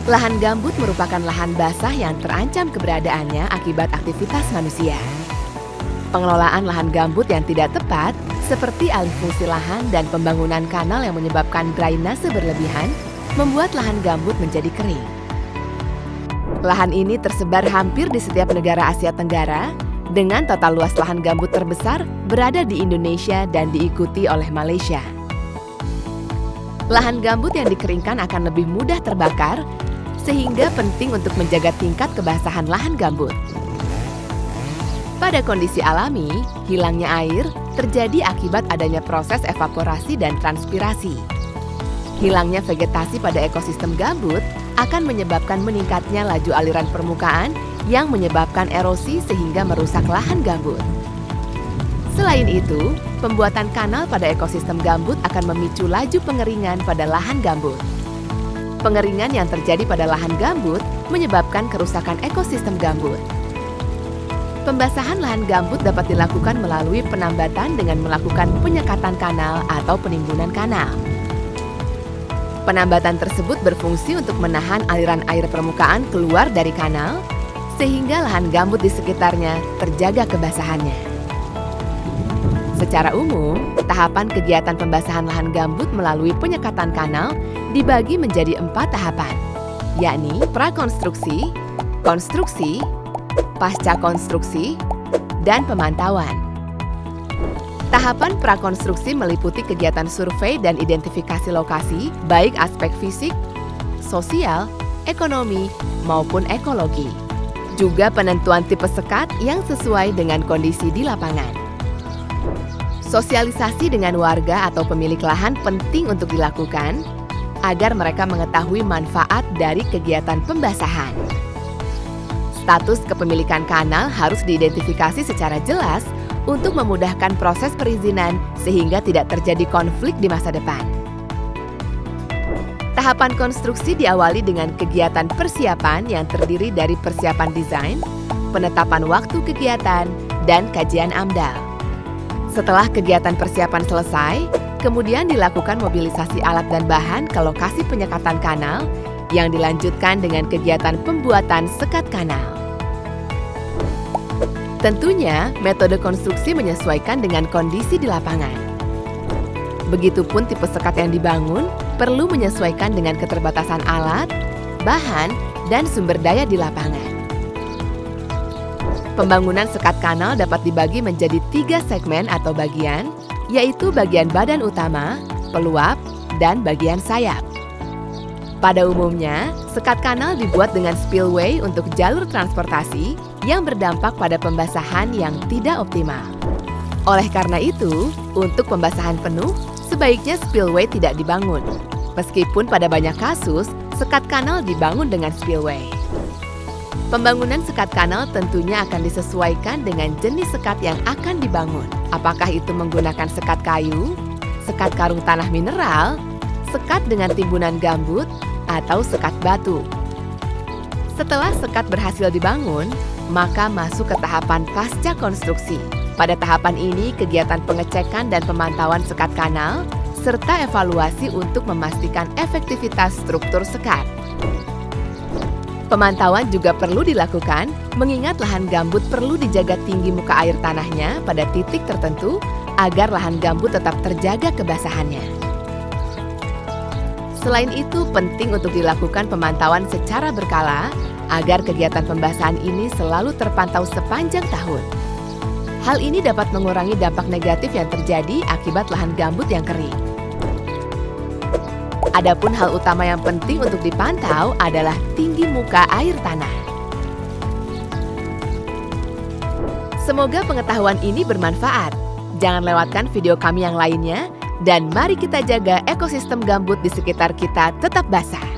Lahan gambut merupakan lahan basah yang terancam keberadaannya akibat aktivitas manusia. Pengelolaan lahan gambut yang tidak tepat, seperti alih fungsi lahan dan pembangunan kanal yang menyebabkan drainase berlebihan, membuat lahan gambut menjadi kering. Lahan ini tersebar hampir di setiap negara Asia Tenggara, dengan total luas lahan gambut terbesar berada di Indonesia dan diikuti oleh Malaysia. Lahan gambut yang dikeringkan akan lebih mudah terbakar, sehingga penting untuk menjaga tingkat kebasahan lahan gambut. Pada kondisi alami, hilangnya air terjadi akibat adanya proses evaporasi dan transpirasi. Hilangnya vegetasi pada ekosistem gambut akan menyebabkan meningkatnya laju aliran permukaan yang menyebabkan erosi sehingga merusak lahan gambut. Selain itu, pembuatan kanal pada ekosistem gambut akan memicu laju pengeringan pada lahan gambut. Pengeringan yang terjadi pada lahan gambut menyebabkan kerusakan ekosistem gambut. Pembasahan lahan gambut dapat dilakukan melalui penambatan dengan melakukan penyekatan kanal atau penimbunan kanal. Penambatan tersebut berfungsi untuk menahan aliran air permukaan keluar dari kanal, sehingga lahan gambut di sekitarnya terjaga kebasahannya. Secara umum, tahapan kegiatan pembasahan lahan gambut melalui penyekatan kanal dibagi menjadi 4 tahapan, yakni prakonstruksi, konstruksi, pasca konstruksi, dan pemantauan. Tahapan prakonstruksi meliputi kegiatan survei dan identifikasi lokasi, baik aspek fisik, sosial, ekonomi, maupun ekologi. Juga penentuan tipe sekat yang sesuai dengan kondisi di lapangan. Sosialisasi dengan warga atau pemilik lahan penting untuk dilakukan agar mereka mengetahui manfaat dari kegiatan pembasahan. Status kepemilikan kanal harus diidentifikasi secara jelas untuk memudahkan proses perizinan sehingga tidak terjadi konflik di masa depan. Tahapan konstruksi diawali dengan kegiatan persiapan yang terdiri dari persiapan desain, penetapan waktu kegiatan, dan kajian AMDAL. Setelah kegiatan persiapan selesai, kemudian dilakukan mobilisasi alat dan bahan ke lokasi penyekatan kanal yang dilanjutkan dengan kegiatan pembuatan sekat kanal. Tentunya, metode konstruksi menyesuaikan dengan kondisi di lapangan. Begitupun tipe sekat yang dibangun perlu menyesuaikan dengan keterbatasan alat, bahan, dan sumber daya di lapangan. Pembangunan sekat kanal dapat dibagi menjadi 3 segmen atau bagian, yaitu bagian badan utama, peluap, dan bagian sayap. Pada umumnya, sekat kanal dibuat dengan spillway untuk jalur transportasi yang berdampak pada pembasahan yang tidak optimal. Oleh karena itu, untuk pembasahan penuh, sebaiknya spillway tidak dibangun. Meskipun pada banyak kasus, sekat kanal dibangun dengan spillway. Pembangunan sekat kanal tentunya akan disesuaikan dengan jenis sekat yang akan dibangun. Apakah itu menggunakan sekat kayu, sekat karung tanah mineral, sekat dengan timbunan gambut, atau sekat batu. Setelah sekat berhasil dibangun, maka masuk ke tahapan pasca konstruksi. Pada tahapan ini, kegiatan pengecekan dan pemantauan sekat kanal, serta evaluasi untuk memastikan efektivitas struktur sekat. Pemantauan juga perlu dilakukan, mengingat lahan gambut perlu dijaga tinggi muka air tanahnya pada titik tertentu agar lahan gambut tetap terjaga kebasahannya. Selain itu, penting untuk dilakukan pemantauan secara berkala agar kegiatan pembasahan ini selalu terpantau sepanjang tahun. Hal ini dapat mengurangi dampak negatif yang terjadi akibat lahan gambut yang kering. Adapun hal utama yang penting untuk dipantau adalah tinggi muka air tanah. Semoga pengetahuan ini bermanfaat. Jangan lewatkan video kami yang lainnya, dan mari kita jaga ekosistem gambut di sekitar kita tetap basah.